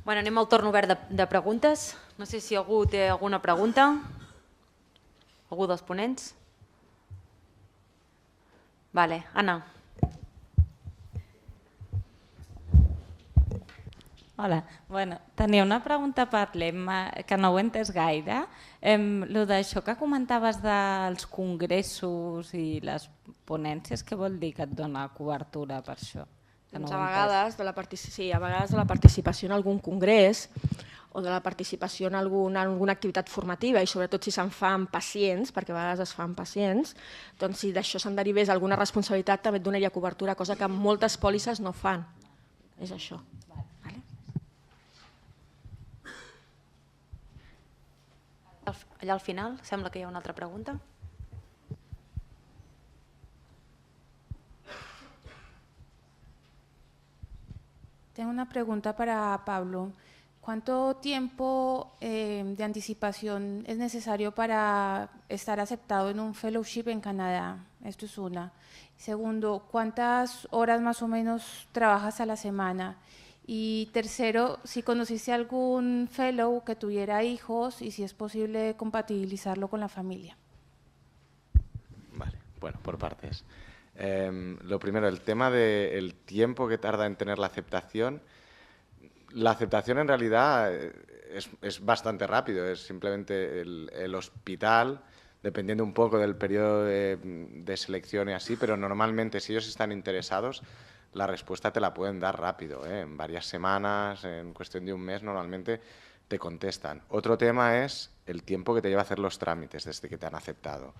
Bueno, anem al torn obert de preguntes. No sé si algú té alguna pregunta. Algú dels ponents? Vale, Anna. Hola, bueno, tenia una pregunta per l'Emma, que no ho he entès gaire. Lo d'això que comentaves dels congressos i les ponències, què vol dir que et dona cobertura per això? Que no Doncs ho a he vegades de la participació en algun congrés o de la participació en alguna activitat formativa, i sobretot si se'n fa amb pacients, perquè a vegades es fa amb pacients, doncs si d'això se'n derivés alguna responsabilitat també et donaria cobertura, cosa que moltes pòlisses no fan. És això. Vale? Allà al final sembla que hi ha una altra pregunta. Tengo una pregunta para Pablo. ¿Cuánto tiempo de anticipación es necesario para estar aceptado en un fellowship en Canadá? Esto es una. Segundo, ¿cuántas horas más o menos trabajas a la semana? Y tercero, si conociste algún fellow que tuviera hijos y si es posible compatibilizarlo con la familia. Vale, bueno, por partes. Lo primero, el tema del tiempo que tarda en tener la aceptación. La aceptación en realidad es bastante rápido, es simplemente el hospital, dependiendo un poco del periodo de selección y así, pero normalmente si ellos están interesados, la respuesta te la pueden dar rápido, en varias semanas, en cuestión de un mes normalmente te contestan. Otro tema es el tiempo que te lleva a hacer los trámites desde que te han aceptado.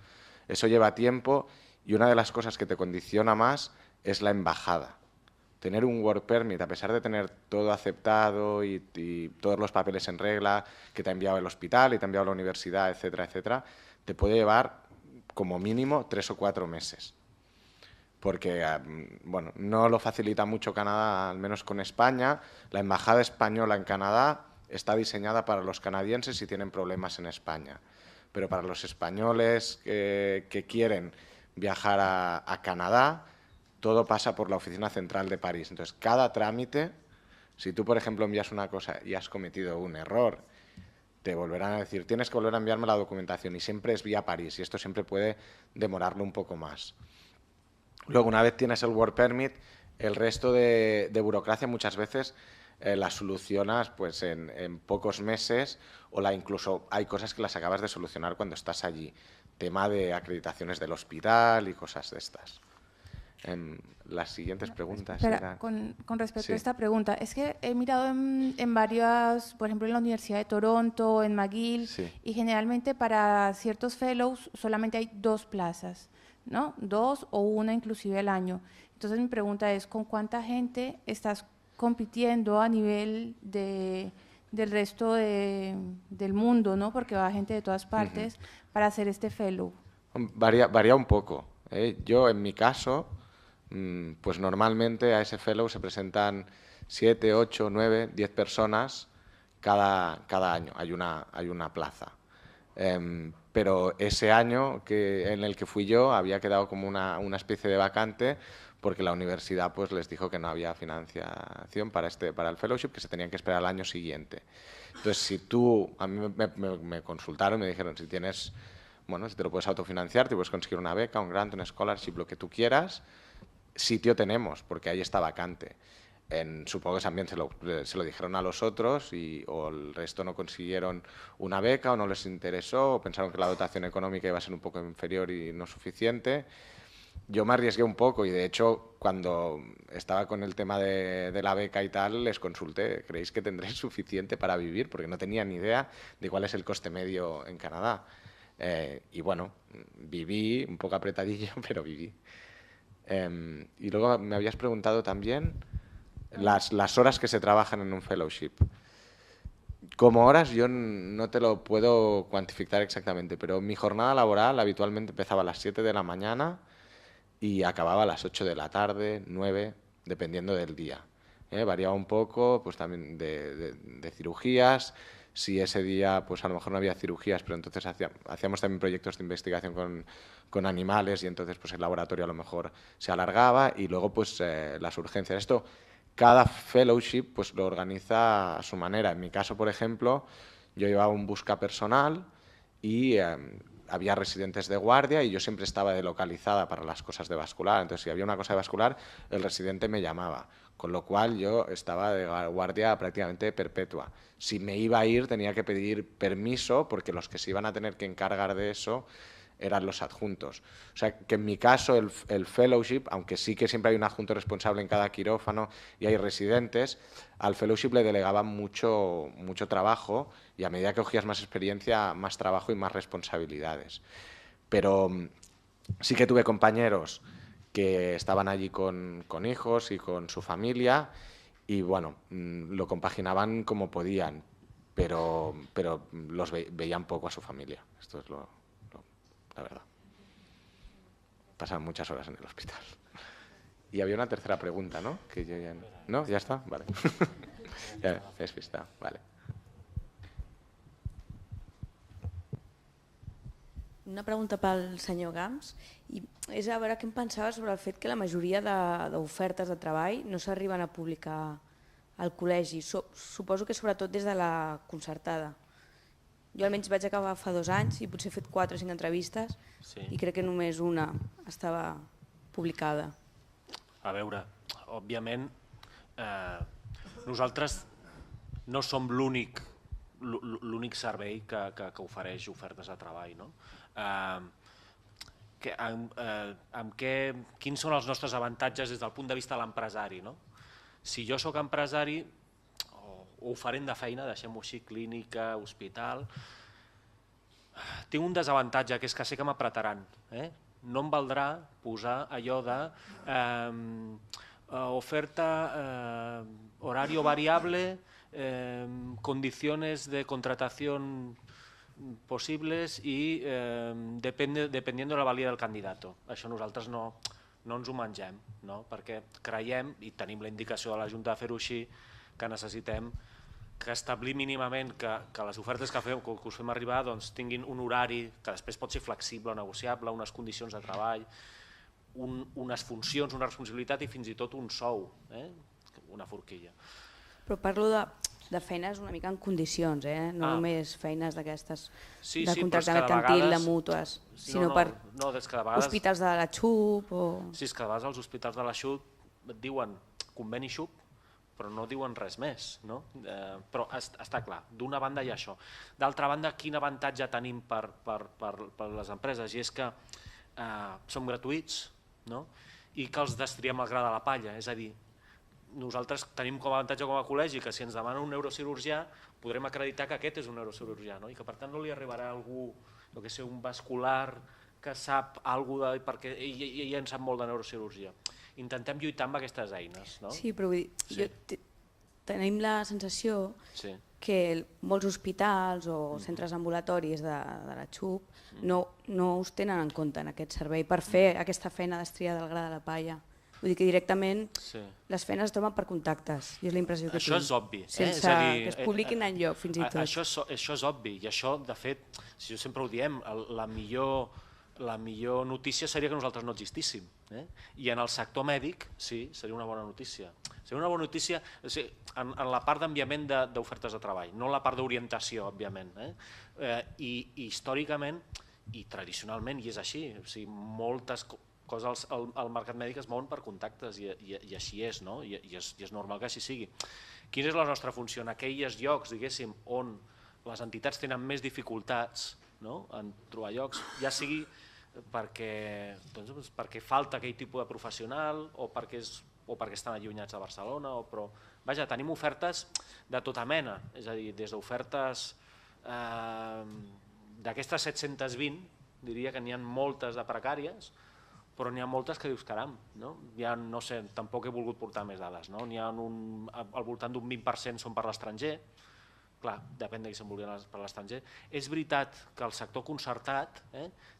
Eso lleva tiempo y una de las cosas que te condiciona más es la embajada. Tener un work permit, a pesar de tener todo aceptado y todos los papeles en regla, que te ha enviado el hospital y te ha enviado la universidad, etcétera, etcétera, te puede llevar como mínimo 3 o 4 meses. Porque bueno, no lo facilita mucho Canadá, al menos con España. La embajada española en Canadá está diseñada para los canadienses si tienen problemas en España. Pero para los españoles que quieren viajar a Canadá, todo pasa por la oficina central de París. Entonces, cada trámite, si tú, por ejemplo, envías una cosa y has cometido un error, te volverán a decir, tienes que volver a enviarme la documentación, y siempre es vía París, y esto siempre puede demorarlo un poco más. Luego, una vez tienes el work permit, el resto de burocracia muchas veces la solucionas pues, en pocos meses, o incluso hay cosas que las acabas de solucionar cuando estás allí. Tema de acreditaciones del hospital y cosas de estas. Las siguientes preguntas eran... Con respecto Sí. a esta pregunta, es que he mirado en varias, por ejemplo en la Universidad de Toronto, en McGill, Sí. y generalmente para ciertos fellows solamente hay 2 plazas, ¿no? 2 o 1 inclusive al año. Entonces mi pregunta es, ¿con cuánta gente estás compitiendo a nivel del resto del mundo, ¿no? Porque va gente de todas partes para hacer este fellow. Varía un poco. Yo, en mi caso, pues normalmente a ese fellow se presentan 7, 8, 9, 10 personas cada año. Hay una plaza. Pero ese año en el que fui yo había quedado como una especie de vacante, porque la universidad pues les dijo que no había financiación para el fellowship, que se tenían que esperar al año siguiente. Entonces, a mí me consultaron y me dijeron, si tienes, bueno, si te lo puedes autofinanciar, te puedes conseguir una beca, un grant, un scholarship, lo que tú quieras, sitio tenemos, porque ahí está vacante. Supongo que también se lo dijeron a los otros, o el resto no consiguieron una beca, o no les interesó, o pensaron que la dotación económica iba a ser un poco inferior y no suficiente. Yo me arriesgué un poco, y de hecho cuando estaba con el tema de la beca y tal, les consulté, ¿creéis que tendréis suficiente para vivir? Porque no tenía ni idea de cuál es el coste medio en Canadá. Y bueno, viví un poco apretadillo, pero viví. Y luego me habías preguntado también las horas que se trabajan en un fellowship. Como horas yo no te lo puedo cuantificar exactamente, pero mi jornada laboral habitualmente empezaba a las 7 de la mañana y acababa a las 8 de la tarde, 9, dependiendo del día. Variaba un poco, pues también de cirugías. Si ese día, pues a lo mejor no había cirugías, pero entonces hacíamos también proyectos de investigación con animales, y entonces pues el laboratorio a lo mejor se alargaba, y luego pues las urgencias. Esto cada fellowship pues lo organiza a su manera. En mi caso, por ejemplo, yo llevaba un busca personal y había residentes de guardia y yo siempre estaba delocalizada para las cosas de vascular. Entonces, si había una cosa de vascular, el residente me llamaba, con lo cual yo estaba de guardia prácticamente perpetua. Si me iba a ir, tenía que pedir permiso porque los que se iban a tener que encargar de eso eran los adjuntos. O sea, que en mi caso el fellowship, aunque sí que siempre hay un adjunto responsable en cada quirófano y hay residentes, al fellowship le delegaban mucho trabajo y a medida que cogías más experiencia, más trabajo y más responsabilidades. Pero sí que tuve compañeros que estaban allí con hijos y con su familia y bueno, lo compaginaban como podían, pero los veían poco a su familia. Esto es la verdad. Pasan muchas horas en el hospital. Y había una tercera pregunta, ¿no? Que yo ya... ¿No? ¿Ya está? Vale. Ya he despistado, vale. Una pregunta pel senyor Gams, i és a veure què em pensava sobre el fet que la majoria d'ofertes de treball no s'arriben a publicar al col·legi. Suposo que sobretot des de la concertada. Jo almenys vaig acabar fa 2 anys i potser he fet 4 o 5 entrevistes i crec que només una estava publicada. A veure, òbviament nosaltres no som l'únic servei que ofereix ofertes de treball, no? Quins són els nostres avantatges des del punt de vista de l'empresari? Si jo sóc empresari o oferent de feina, deixem-ho així, clínica, hospital, tinc un desavantatge, que és que sé que m'apretaran. No em valdrà posar allò de oferta, horario variable, condiciones de contratación posibles y dependiendo de la valía del candidato. Això nosaltres no ens ho mengem, perquè creiem, i tenim la indicació de la Junta de fer-ho així, que necessitem que establir mínimament que les ofertes que us fem arribar tinguin un horari que després pot ser flexible o negociable, unes condicions de treball, unes funcions, una responsabilitat i fins i tot un sou, una forquilla. Però parlo de feines una mica en condicions, no només feines d'aquestes de contracte mercantil, de mútues, sinó per hospitals de la XUP o... Sí, és que a vegades els hospitals de la XUP et diuen conveni XUP, però no diuen res més, no? Però està clar, d'una banda hi ha això. D'altra banda, quin avantatge tenim per les empreses? I és que som gratuïts i que els destriem al gra de la palla, és a dir, nosaltres tenim com a avantatge com a col·legi que si ens demana un neurocirurgià podrem acreditar que aquest és un neurocirurgià i que per tant no li arribarà algú, un vascular que sap alguna cosa perquè ell en sap molt de neurocirurgia. Intentem lluitar amb aquestes eines. Sí, però tenim la sensació que molts hospitals o centres ambulatoris de la XUP no us tenen en compte en aquest servei per fer aquesta feina d'estria del gra de la palla. Vull dir que directament les feines es troben per contactes, i és la impressió que tinc. Això és obvi. Sense que es publiquin enlloc, fins i tot. Això és obvi, i això, de fet, si jo sempre ho diem, la millor notícia seria que nosaltres no existíssim. I en el sector mèdic, sí, seria una bona notícia. Seria una bona notícia en la part d'enviament d'ofertes de treball, no en la part d'orientació, òbviament. I històricament i tradicionalment, i és així, moltes coses al mercat mèdic es mouen per contactes i així és, i és normal que així sigui. Quina és la nostra funció? En aquells llocs, diguéssim, on les entitats tenen més dificultats en trobar llocs, ja sigui perquè falta aquell tipus de professional o perquè estan allunyats de Barcelona, però vaja, tenim ofertes de tota mena, és a dir, des d'ofertes d'aquestes 720, diria que n'hi ha moltes de precàries, però n'hi ha moltes que dius, caram, no sé, tampoc he volgut portar més dades, n'hi ha al voltant d'un 20% són per l'estranger, clar, depèn de qui se'n vulguin per l'estranger. És veritat que el sector concertat,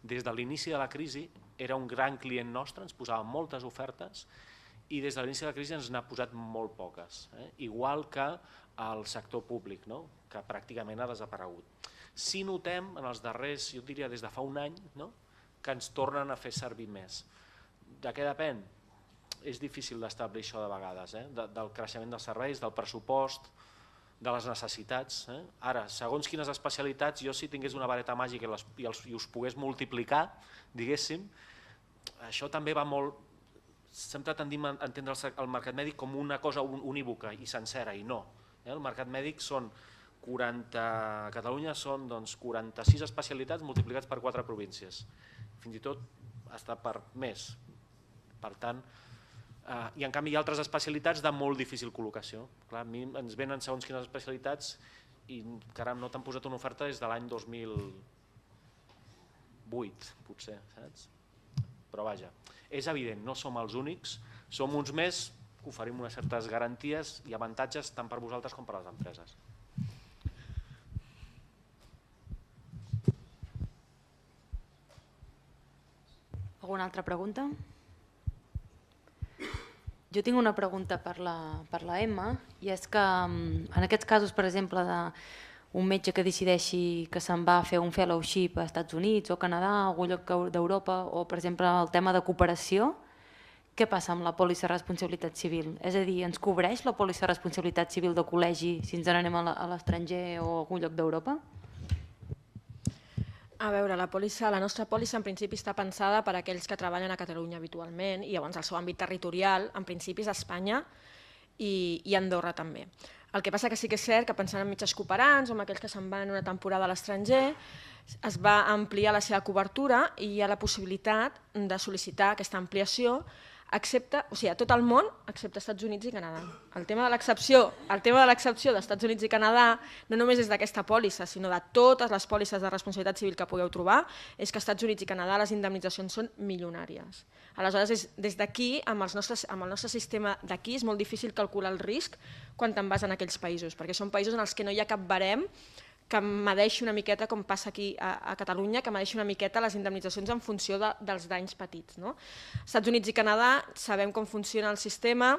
des de l'inici de la crisi, era un gran client nostre, ens posava moltes ofertes i des de l'inici de la crisi ens n'ha posat molt poques, igual que el sector públic, que pràcticament ha desaparegut. Si notem en els darrers, jo diria des de fa un any, que ens tornen a fer servir més. De què depèn? és difícil d'establir això de vegades, del creixement dels serveis, del pressupost, de les necessitats. Ara, segons quines especialitats, jo si tingués una vareta màgica i us pogués multiplicar, diguéssim, això també va molt... Sempre tendim a entendre el mercat mèdic com una cosa unívoca i sencera, i no. El mercat mèdic són 40... A Catalunya són 46 especialitats multiplicats per 4 províncies. Fins i tot està per més. Per tant, i en canvi hi ha altres especialitats de molt difícil col·locació. Clar, a mi ens venen segons quines especialitats i caram, no t'han posat una oferta des de l'any 2008, potser, saps? Però vaja, és evident, no som els únics, som uns més que oferim unes certes garanties i avantatges tant per vosaltres com per les empreses. Alguna altra pregunta? Jo tinc una pregunta per la Emma, i és que en aquests casos, per exemple, d'un metge que decideixi que se'n va a fer un fellowship a Estats Units o Canadà o algun lloc d'Europa, o per exemple el tema de cooperació, què passa amb la pòlissa de responsabilitat civil? És a dir, ens cobreix la pòlissa de responsabilitat civil de col·legi si ens n'anem a l'estranger o a algun lloc d'Europa? A veure, la nostra pòlissa en principi està pensada per a aquells que treballen a Catalunya habitualment i llavors el seu àmbit territorial en principi és Espanya i Andorra també. El que passa que sí que és cert que pensant en metges cooperants o en aquells que se'n van una temporada a l'estranger es va ampliar la seva cobertura i hi ha la possibilitat de sol·licitar aquesta ampliació a tot el món, excepte Estats Units i Canadà. El tema de l'excepció d'Estats Units i Canadà no només és d'aquesta pòlissa, sinó de totes les pòlisses de responsabilitat civil que pugueu trobar, és que als Estats Units i Canadà les indemnitzacions són milionàries. Aleshores, des d'aquí, amb el nostre sistema d'aquí, és molt difícil calcular el risc quan te'n vas en aquells països, perquè són països en els que no hi ha cap barem que medeixi una miqueta, com passa aquí a Catalunya, que medeixi una miqueta les indemnitzacions en funció dels danys petits. Estats Units i Canadà sabem com funciona el sistema,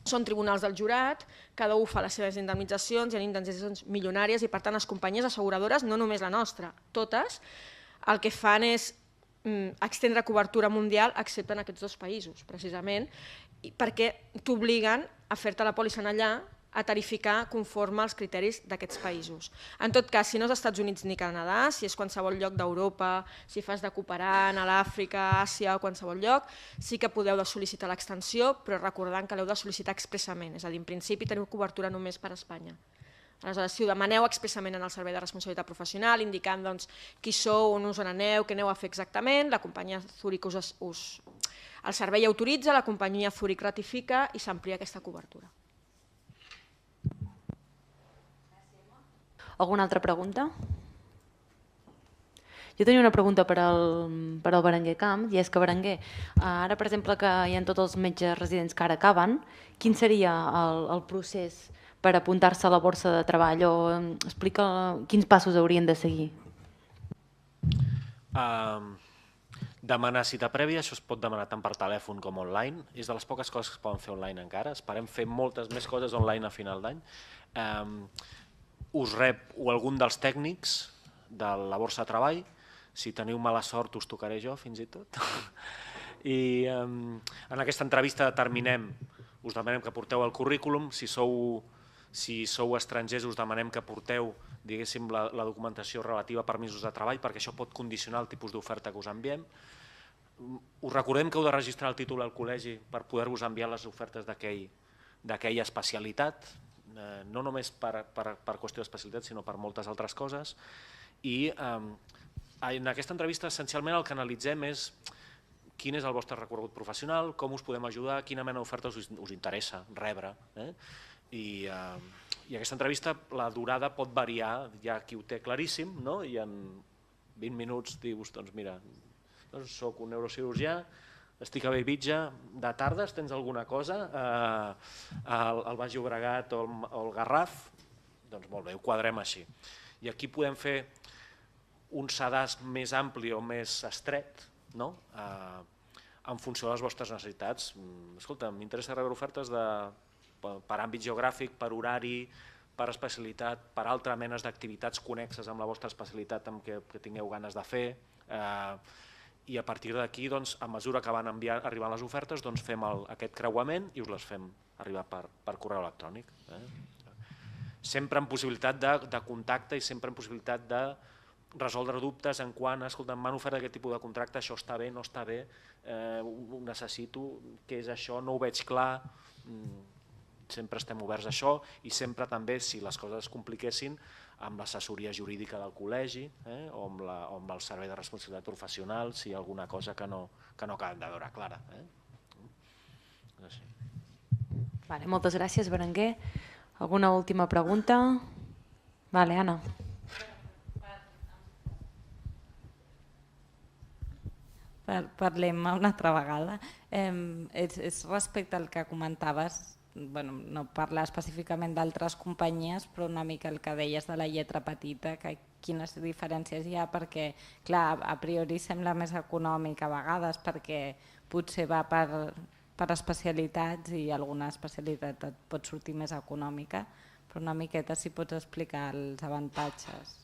són tribunals del jurat, cada un fa les seves indemnitzacions, hi ha indemnitzacions milionàries i per tant les companyies asseguradores, no només la nostra, totes, el que fan és extendre cobertura mundial excepte en aquests dos països, precisament, perquè t'obliguen a fer-te la pòlissa allà a tarificar conforme als criteris d'aquests països. En tot cas, si no és als Estats Units ni Canadà, si és qualsevol lloc d'Europa, si fas de cooperant a l'Àfrica, Àsia o qualsevol lloc, sí que podeu sol·licitar l'extensió, però recordant que l'heu de sol·licitar expressament, és a dir, en principi teniu cobertura només per a Espanya. Aleshores, si ho demaneu expressament en el Servei de Responsabilitat Professional, indicant qui sou, on us n'aneu, què aneu a fer exactament, la companyia Zurich el servei autoritza, la companyia Zurich ratifica i s'amplia aquesta cobertura. Alguna altra pregunta? Jo tenia una pregunta per al Berenguer Camps, i és que, Berenguer, ara, per exemple, que hi ha tots els metges residents que ara acaben, quin seria el procés per apuntar-se a la borsa de treball? O explica quins passos haurien de seguir. Demanar cita prèvia, això es pot demanar tant per telèfon com online. És de les poques coses que es poden fer online encara. Esperem fer moltes més coses online a final d'any. Us rep algun dels tècnics de la borsa de treball. Si teniu mala sort us tocaré jo fins i tot. I en aquesta entrevista us demanem que porteu el currículum. Si sou estrangers us demanem que porteu, diguéssim, la documentació relativa a permisos de treball, perquè això pot condicionar el tipus d'oferta que us enviem. Us recordem que heu de registrar el títol al col·legi per poder-vos enviar les ofertes d'aquella especialitat, no només per qüestió d'especialitat, sinó per moltes altres coses. I en aquesta entrevista, essencialment, el que analitzem és quin és el vostre recorregut professional, com us podem ajudar, quina mena d'ofertes us interessa rebre. I aquesta entrevista, la durada pot variar, hi ha qui ho té claríssim, i en 20 minuts dius, doncs mira, soc un neurocirurgià, estic a Bellvitge, de tardes tens alguna cosa al Baix Llobregat o al Garraf? Doncs molt bé, ho quadrem així. I aquí podem fer un sedàs més ampli o més estret en funció de les vostres necessitats. Escolta, m'interessa rebre ofertes per àmbit geogràfic, per horari, per especialitat, per altres menes d'activitats connexes amb la vostra especialitat que tingueu ganes de fer. i a partir d'aquí, a mesura que van arribant les ofertes, fem aquest creuament i us les fem arribar per correu electrònic. Sempre amb possibilitat de contacte i sempre amb possibilitat de resoldre dubtes en quant, escolta, m'han ofert aquest tipus de contracte, això està bé, no està bé, ho necessito, què és això, no ho veig clar, sempre estem oberts a això i sempre també, si les coses es compliquessin, amb l'assessoria jurídica del col·legi o amb el servei de responsabilitat professional, si hi ha alguna cosa que no acabem de veure clara. Moltes gràcies, Berenguer. Alguna última pregunta? Vale, Anna. Parlem una altra vegada. És respecte al que comentaves, no parlar específicament d'altres companyies, però una mica el que deies de la lletra petita, que quines diferències hi ha, perquè clar, a priori sembla més econòmic a vegades perquè potser va per especialitats i alguna especialitat et pot sortir més econòmica, però una miqueta si pots explicar els avantatges.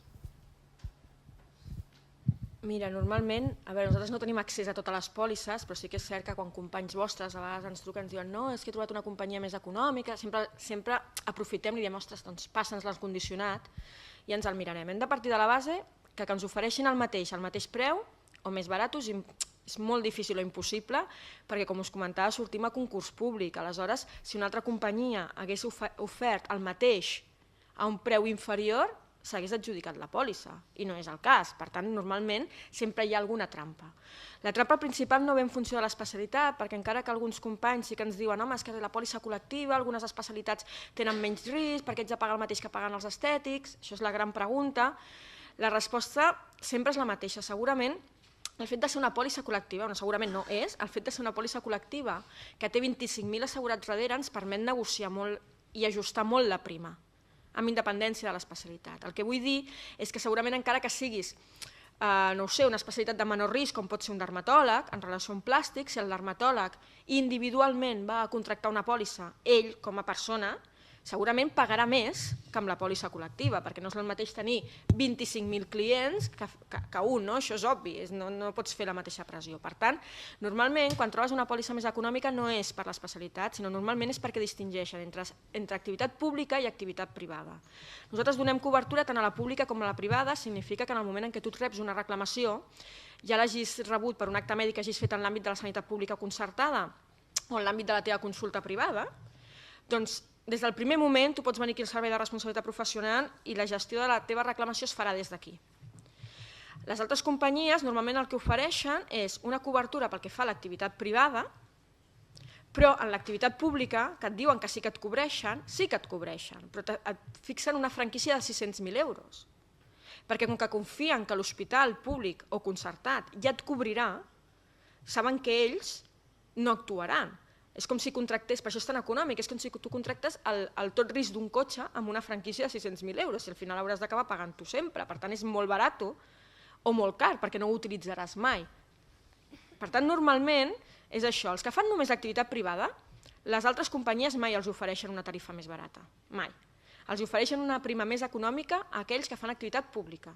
Mira, normalment, nosaltres no tenim accés a totes les pòlisses, però sí que és cert que quan companys vostres a vegades ens truquen i ens diuen no, és que he trobat una companyia més econòmica, sempre aprofitem i diem, ostres, doncs passa'ns l'encondicionat i ens el mirarem. Hem de partir de la base que ens ofereixin el mateix preu o més baratos és molt difícil o impossible perquè, com us comentava, sortim a concurs públic. Aleshores, si una altra companyia hagués ofert el mateix a un preu inferior, s'hagués adjudicat la pòlissa, i no és el cas. Per tant, normalment sempre hi ha alguna trampa. La trampa principal no ve en funció de l'especialitat, perquè encara que alguns companys sí que ens diuen home, és que la pòlissa col·lectiva, algunes especialitats tenen menys risc, perquè ets de pagar el mateix que paguen els estètics, això és la gran pregunta. La resposta sempre és la mateixa. Segurament el fet de ser una pòlissa col·lectiva, segurament no és, el fet de ser una pòlissa col·lectiva que té 25.000 assegurats darrere ens permet negociar molt i ajustar molt la prima, amb independència de l'especialitat. El que vull dir és que segurament encara que siguis una especialitat de menor risc, com pot ser un dermatòleg, en relació a un plàstic, si el dermatòleg individualment va a contractar una pòlissa, ell com a persona, segurament pagarà més que amb la pòlissa col·lectiva, perquè no és el mateix tenir 25.000 clients que un, això és obvi, no pots fer la mateixa pressió. Per tant, normalment, quan trobes una pòlissa més econòmica no és per l'especialitat, sinó normalment és perquè distingeixen entre activitat pública i activitat privada. Nosaltres donem cobertura tant a la pública com a la privada, significa que en el moment en què tu reps una reclamació, ja l'hagis rebut per un acte mèdic que hagis fet en l'àmbit de la sanitat pública concertada o en l'àmbit de la teva consulta privada, doncs des del primer moment tu pots venir aquí al Servei de Responsabilitat Professional i la gestió de la teva reclamació es farà des d'aquí. Les altres companyies normalment el que ofereixen és una cobertura pel que fa a l'activitat privada, però en l'activitat pública, que et diuen que sí que et cobreixen, però et fixen una franquícia de 600.000 euros. Perquè com que confien que l'hospital públic o concertat ja et cobrirà, saben que ells no actuaran. És com si contractés, per això és tan econòmic, és com si tu contractes el tot risc d'un cotxe amb una franquícia de 600.000 euros, i al final hauràs d'acabar pagant tu sempre. Per tant, és molt barat o molt car, perquè no ho utilitzaràs mai. Per tant, normalment és això. Els que fan només activitat privada, les altres companyies mai els ofereixen una tarifa més barata, mai. Els ofereixen una prima més econòmica a aquells que fan activitat pública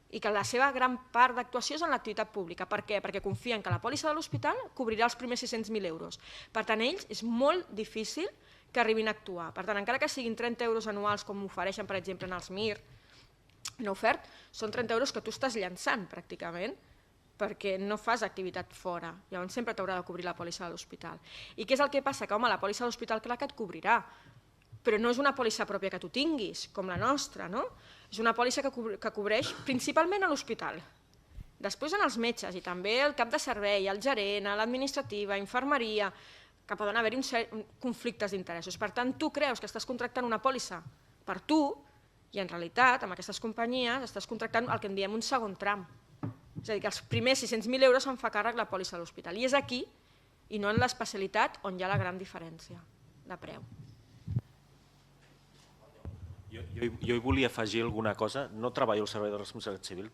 i que la seva gran part d'actuació és en l'activitat pública. Per què? Perquè confien que la pòlissa de l'hospital cobrirà els primers 600.000 euros. Per tant, ells és molt difícil que arribin a actuar. Per tant, encara que siguin 30 euros anuals, com ofereixen, per exemple, en els MIR, en ofert, són 30 euros que tu estàs llançant, pràcticament, perquè no fas activitat fora. Llavors sempre t'haurà de cobrir la pòlissa de l'hospital. I què és el que passa? Que, home, la pòlissa de l'hospital, clar que et cobrirà, però no és una pòlissa pròpia que tu tinguis, com la nostra, no? És una pòlissa que cobreix principalment a l'hospital. Després en els metges i també el cap de servei, el gerent, l'administrativa, infermeria, que poden haver-hi conflictes d'interessos. Per tant, tu creus que estàs contractant una pòlissa per tu i en realitat amb aquestes companyies estàs contractant el que en diem un segon tram. És a dir, que els primers 600.000 euros se'n fa càrrec la pòlissa de l'hospital. I és aquí, i no en l'especialitat, on hi ha la gran diferència de preu. Jo hi volia afegir alguna cosa, no treballo al Servei de Responsabilitat Civil,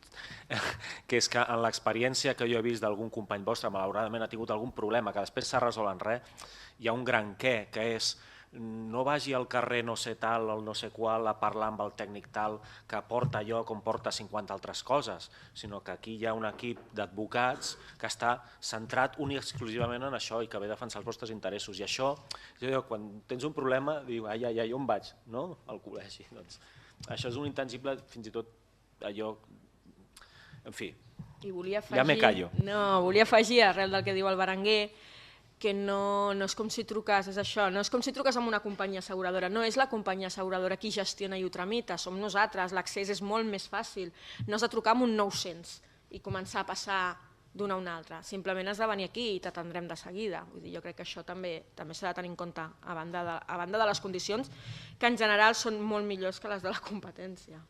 que és que en l'experiència que jo he vist d'algun company vostre, malauradament ha tingut algun problema que després s'ha resolt en res, hi ha un gran què, que és no vagi al carrer no sé tal o no sé qual a parlar amb el tècnic tal que porta allò com porta 50 altres coses, sinó que aquí hi ha un equip d'advocats que està centrat únic i exclusivament en això i que ve a defensar els vostres interessos. I això, quan tens un problema, diu, ai, on vaig? No? Al col·legi. Doncs, això és un intangible, fins i tot allò... En fi, ja me callo. No, volia afegir, arrel del que diu el Berenguer, que no és com si truques, és això, no és com si truques amb una companyia asseguradora, no és la companyia asseguradora qui gestiona i ho tramita, som nosaltres, l'accés és molt més fàcil, no has de trucar amb un 900 i començar a passar d'una a una altra, simplement has de venir aquí i t'atendrem de seguida. Vull dir, jo crec que això també s'ha de tenir en compte, a banda de les condicions que en general són molt millors que les de la competència.